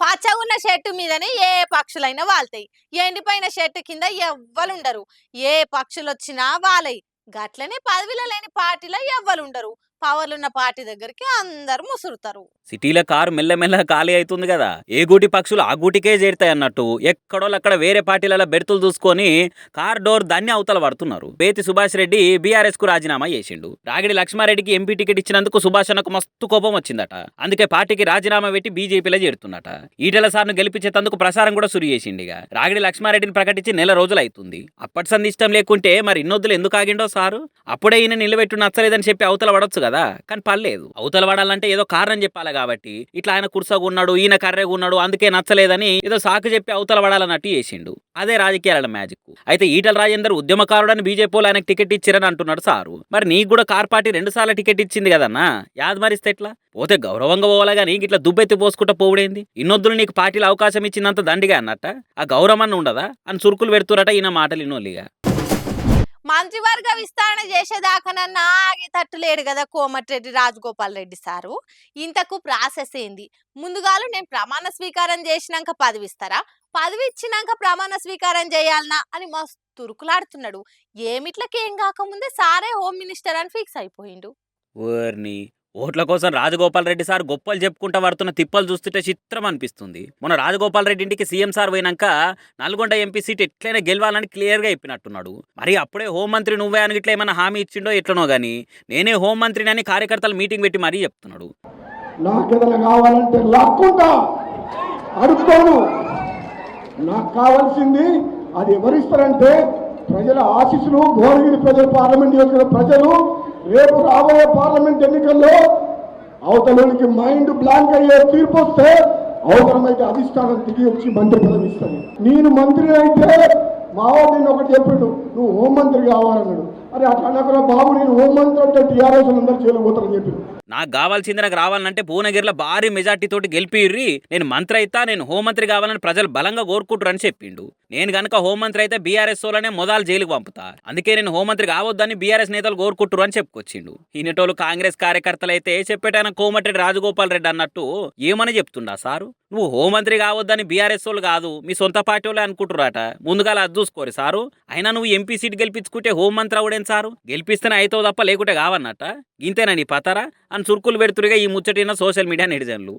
పచ్చగున్న చెట్టు మీదనే ఏ పక్షులైనా వాళ్తాయి. ఎండిపోయిన చెట్టు కింద ఎవ్వలుండరు. ఏ పక్షులొచ్చినా వాలయి. గట్లనే పదవిలో లేని పార్టీలో ఎవ్వలుండరు. పవర్లున్న పార్టీ దగ్గరికి అందరూ ముసురుతారు. సిటీల కారు మెల్లమెల్ల ఖాళీ అవుతుంది కదా, ఏ గూటి పక్షులు ఆ గూటికే చేరుతాయి అన్నట్టు ఎక్కడోళ్ళు అక్కడ వేరే పార్టీలలో బెర్తులు చూసుకొని కార్ డోర్ దాన్ని అవతల పడుతున్నారు. బేతి సుభాష్ రెడ్డి బీఆర్ఎస్ కు రాజీనామా చేసిండు. రాగిడి లక్ష్మారెడ్డికి ఎంపీ టికెట్ ఇచ్చినందుకు సుభాష్ అన్నకు మస్తు కోపం వచ్చిందట. అందుకే పార్టీకి రాజీనామా పెట్టి బీజేపీలో చేరుతున్నట. ఈటెల సార్ను గెలిపించేందుకు ప్రసారం కూడా సురి చేసిండు. రాగిడి లక్ష్మారెడ్డిని ప్రకటించి నెల రోజులు అవుతుంది. అప్పటి సంది ఇష్టం లేకుంటే మరి ఇన్నొద్దులు ఎందుకు ఆగిండో సారు. అప్పుడే ఈయన నిలబెట్టు నచ్చలేదని చెప్పి అవతల పడొచ్చు కదా, కానీ పర్లేదు. అవతల పడాలంటే ఏదో కారణం చెప్పాలి కాబట్టి ఇట్లా ఆయన కుర్సగా ఉన్నాడు, ఈయన కర్రెగా ఉన్నాడు, అందుకే నచ్చలేదని ఏదో సాకు చెప్పి అవతల పడాలన్నట్టు చేసిండు. అదే రాజకీయాల మ్యాజిక్. అయితే ఈటల రాజేందర్ ఉద్యమకారుడని బీజేపీలో ఆయనకు టికెట్ ఇచ్చిరని అంటున్నాడు సారు. మరి నీకు కూడా కార్ పార్టీ 2 సార్లు టికెట్ ఇచ్చింది కదన్నా, యాద్ మరిస్తే ఎట్లా? పోతే గౌరవంగా పోవాలా గానీ ఇట్లా దుబ్బెత్తి పోసుకుంటా పోవుడేంది? ఇన్నొద్దులు నీకు పార్టీలో అవకాశం ఇచ్చినంత దండిగా అన్నట్ట ఆ గౌరవం ఉండదా అని చురుకులు పెడుతురట ఈయన మాటలు ఇన్నోళ్ళిగా. మంత్రివర్గ విస్తరణ చేసేదాకానన్నా ఆగేటట్టులేడు కదా కోమటిరెడ్డి రాజగోపాల్ రెడ్డి సారు. ఇంతకు ప్రాసెస్ ఏంది? ముందుగాలు నేను ప్రమాణ స్వీకారం చేసినాక పదవి ఇస్తారా, పదవి ఇచ్చినాక ప్రమాణ స్వీకారం చేయాలనా అని మస్తు తురుకులాడుతున్నాడు. ఏమిట్లకేం కాకముందే సారే హోమ్ మినిస్టర్ అని ఫిక్స్ అయిపోయిండు. ఓర్ని ఓట్ల కోసం రాజగోపాల్ రెడ్డి సార్ గొప్పలు చెప్పుకుంటా పడుతున్న తిప్పలు చూస్తుంటే చిత్రం అనిపిస్తుంది. మొన్న రాజగోపాల్ రెడ్డి ఇంటికి సీఎం సార్ పోయినాక నల్గొండ ఎంపీ సీట్ ఎట్లయినా గెలవాలని క్లియర్గా చెప్పినట్టున్నాడు. మరి అప్పుడే హోంమంత్రి నువ్వే అని ఇట్లా ఏమైనా హామీ ఇచ్చిండో ఎట్లనో గానీ నేనే హోంమంత్రిని అని కార్యకర్తలు మీటింగ్ పెట్టి మరీ చెప్తున్నాడు. నాకేదైనా కావాలంటే లాక్కుంటా, అడుక్కోను. నాకు కావాల్సింది అది ఎవరిస్తారంటే ప్రజల ఆశీస్సులు. భువనగిరి ప్రజలు, పార్లమెంట్ నియోజకవర్గ ప్రజలు రేపు రాబోయే పార్లమెంట్ ఎన్నికల్లో అవతలకి మైండ్ బ్లాంక్ అయ్యే తీర్పు వస్తే అవసరమైతే అధిష్టానం దిగి వచ్చి మంత్రి పదవి ఇస్తుంది. నేను మంత్రి అయితే మావాడు నేను ఒకటి చెప్పిండు, నువ్వు హోంమంత్రి కావాలన్నాడు. అరే అట్లా అనకుండా బాబు నేను హోంమంత్రి అంటే టీఆర్ఎస్ అందరూ చేయలేకపోతారని చెప్పిండు. నాకు కావాల్సింది నాకు రావాలంటే భువనగిరిలో భారీ మెజార్టీ తోటి గెలిపిర్రి, నేను మంత్రి అయితా, నేను హోంమంత్రి కావాలని ప్రజలు బలంగా కోరుకుంటారని చెప్పిండు. నేను గనక హోంమంత్రి అయితే బీఆర్ఎస్ వాళ్ళనే మొదలు జైలుకు పంపుతా, అందుకే నేను హోంమంత్రి కావద్దని బీఆర్ఎస్ నేతలు కోరుకుంటారు అని చెప్పుకొచ్చిండు. ఈయనటోళ్ళు కాంగ్రెస్ కార్యకర్తలు అయితే చెప్పేటాయన కోమటిరెడ్డి రాజగోపాల్ రెడ్డి అన్నట్టు ఏమని చెప్తుండా సారు. నువ్వు హోంమంత్రి కావద్దని బీఆర్ఎస్ వాళ్ళు కాదు మీ సొంత పార్టీ వాళ్ళే అనుకుంటున్నారట. ముందుగా అది చూసుకోరు సారు. అయినా నువ్వు ఎంపీ సీట్ గెలిపించుకుంటే హోంమంత్రి అవడేం సారు? గెలిపిస్తేనే అయితే తప్ప లేకుంటే కావన్నట్ట. ఇంతేనా నీ పతారా అని చురుకులు పెడుతురుగా ఈ ముచ్చటిన సోషల్ మీడియా నెటిజన్లు.